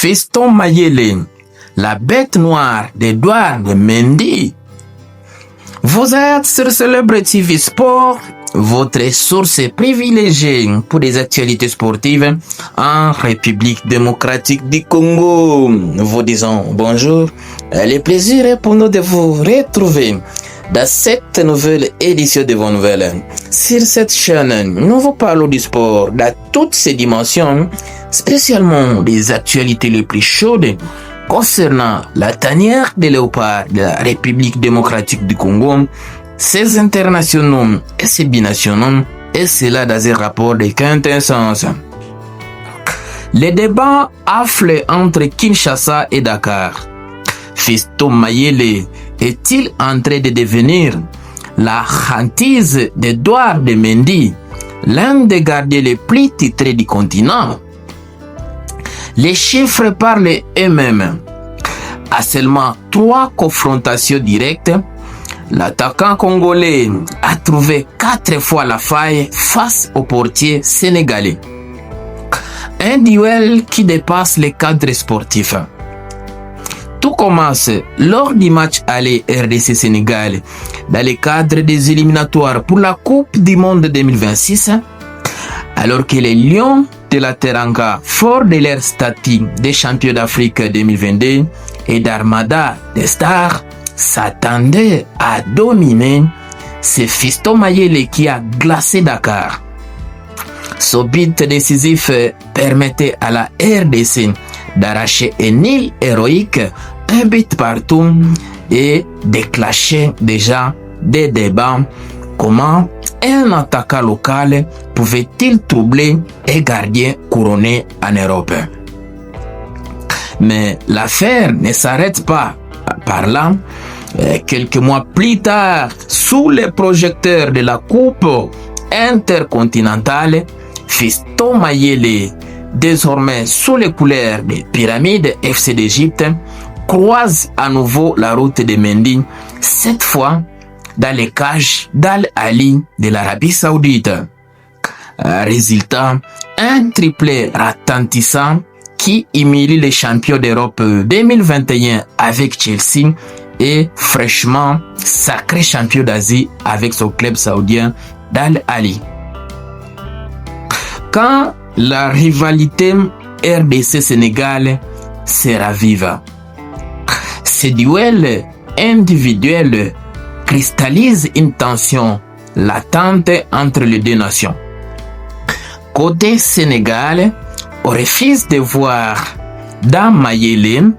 Fiston Mayele, la bête noire d'Edouard Mendy. Vous êtes sur Celebrity TV Sport, votre source privilégiée pour des actualités sportives en République démocratique du Congo. Nous vous disons bonjour. Le plaisir est pour nous de vous retrouver dans cette nouvelle édition de vos nouvelles. Sur cette chaîne, nous vous parlons du sport dans toutes ses dimensions, spécialement des actualités les plus chaudes concernant la tanière des léopards de la République démocratique du Congo, ses internationaux et ses binationaux, et cela dans un rapport de quintessence. Les débats afflent entre Kinshasa et Dakar. Fiston Mayele est-il en train de devenir la hantise d'Edouard Mendy, l'un des gardiens les plus titrés du continent? Les chiffres parlent eux-mêmes. À seulement 3 confrontations directes, l'attaquant congolais a trouvé 4 fois la faille face au portier sénégalais. Un duel qui dépasse les cadres sportifs. Tout commence lors du match aller RDC Sénégal dans le cadre des éliminatoires pour la Coupe du Monde 2026, alors que les Lions de la Teranga, forts de leur statut des champions d'Afrique 2022 et d'Armada des Stars, s'attendaient à dominer. C'est Fiston Mayele qui a glacé Dakar. Son but décisif permettait à la RDC d'arracher un nul héroïque, un but partout, et déclencher déjà des débats. Comment un attaquant local pouvait-il troubler un gardien couronné en Europe? Mais l'affaire ne s'arrête pas par là. Quelques mois plus tard, sous les projecteurs de la Coupe intercontinentale, Fiston Mayele, désormais sous les couleurs des Pyramides FC d'Égypte, croise à nouveau la route de Mendy, cette fois dans les cages d'Al Ali de l'Arabie Saoudite. Résultat, un triplé retentissant qui humilie les champions d'Europe 2021 avec Chelsea et fraîchement sacré champion d'Asie avec son club saoudien d'Al Ali. Quand la rivalité RDC-Sénégal se ravive, ce duel individuel cristallise une tension latente entre les deux nations. Côté Sénégal, on refuse de voir dans Mayele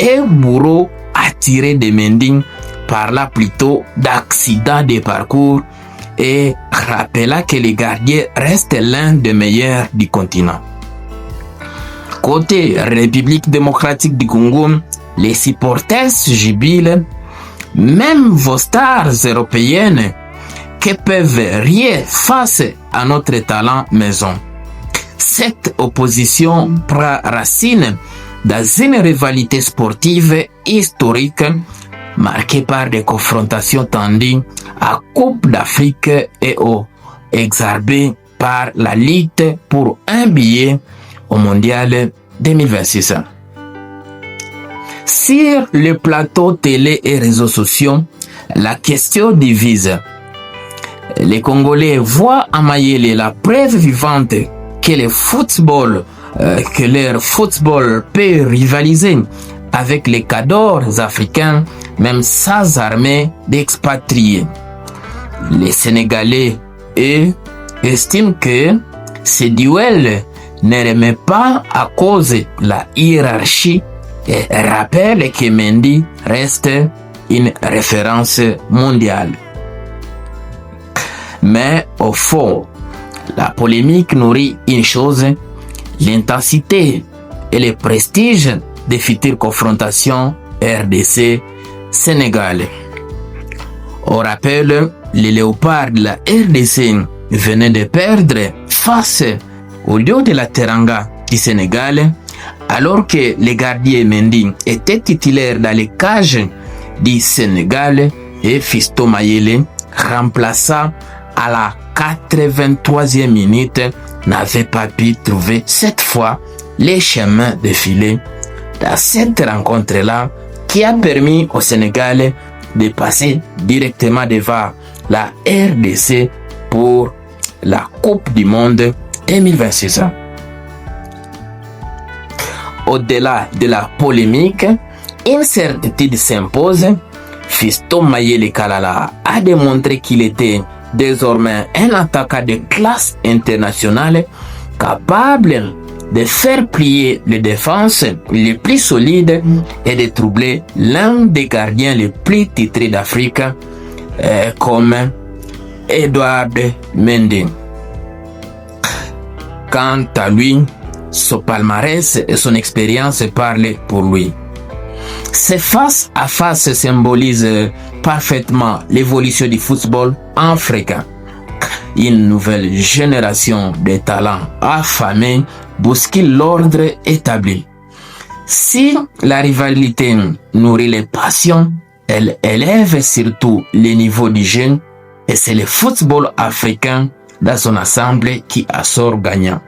un bourreau attiré de Mendy par là plutôt d'accident de parcours et rappela que les gardiens restent l'un des meilleurs du continent. Côté République démocratique du Congo, les supporters jubilent. Même vos stars européennes qui peuvent rien face à notre talent maison. Cette opposition prend racine dans une rivalité sportive historique marquée par des confrontations tendues à Coupe d'Afrique et exacerbée par la lutte pour un billet au Mondial 2026. Sur le plateau télé et réseaux sociaux, la question divise. Les Congolais voient en Mayele la preuve vivante que leur football peut rivaliser avec les cadors africains, même sans armée d'expatriés. Les Sénégalais, eux, estiment que ce duel ne remet pas à cause de la hiérarchie et rappelle que Mendy reste une référence mondiale. Mais au fond, la polémique nourrit une chose, l'intensité et le prestige des futures confrontations RDC-Sénégal. On rappelle, les léopards de la RDC venaient de perdre face au lion de la Teranga du Sénégal, alors que le gardien Mendy était titulaire dans les cages du Sénégal et Fiston Mayele, remplaçant à la 83e minute, n'avait pas pu trouver cette fois les chemins défilés dans cette rencontre-là qui a permis au Sénégal de passer directement devant la RDC pour la Coupe du Monde 2026. Au-delà de la polémique, une certitude s'impose. Fiston Mayele Kalala a démontré qu'il était désormais un attaquant de classe internationale capable de faire plier les défenses les plus solides et de troubler l'un des gardiens les plus titrés d'Afrique comme Edouard Mendy. Quant à lui, son palmarès et son expérience parlent pour lui. Ces face à face symbolisent parfaitement l'évolution du football africain. Une nouvelle génération de talents affamés bouscule l'ordre établi. Si la rivalité nourrit les passions, elle élève surtout le niveau du jeu et c'est le football africain dans son ensemble qui assort gagnant.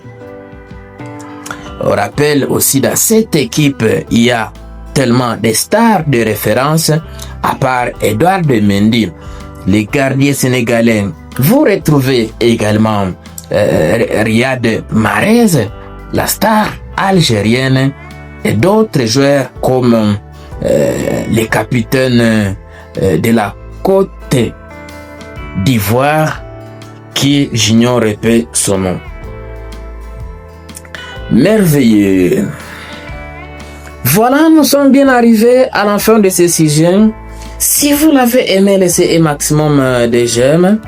On rappelle aussi dans cette équipe, il y a tellement de stars de référence, à part Edouard Mendy, les gardiens sénégalais. Vous retrouvez également Riyad Mahrez, la star algérienne, et d'autres joueurs comme les capitaines de la Côte d'Ivoire, qui j'ignore son nom. Merveilleux. Voilà, nous sommes bien arrivés à la fin de ce sujet. Si vous l'avez aimé, laissez un maximum de j'aime.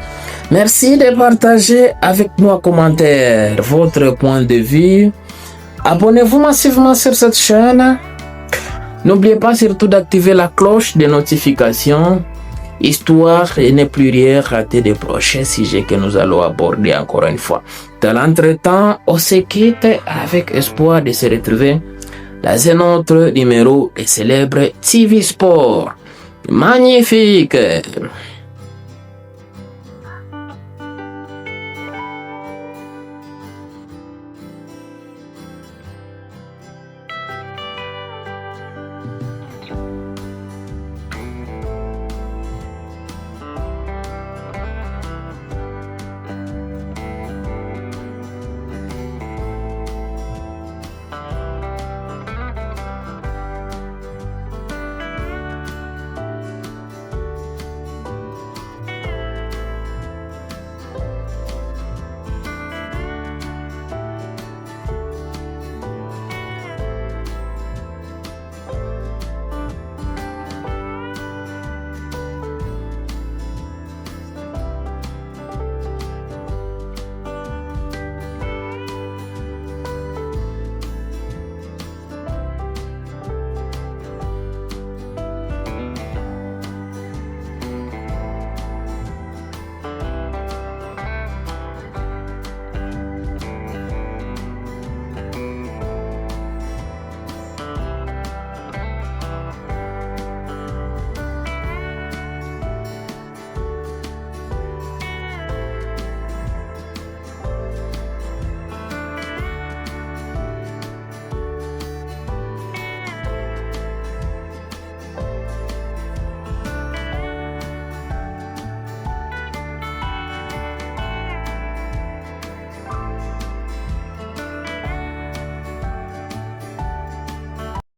Merci de partager avec nous en commentaire votre point de vue. Abonnez-vous massivement sur cette chaîne. N'oubliez pas surtout d'activer la cloche de notification, histoire de ne plus rien rater des prochains sujets que nous allons aborder encore une fois. Dans l'entretemps, on se quitte avec espoir de se retrouver dans un autre numéro de célèbre TV Sport. Magnifique!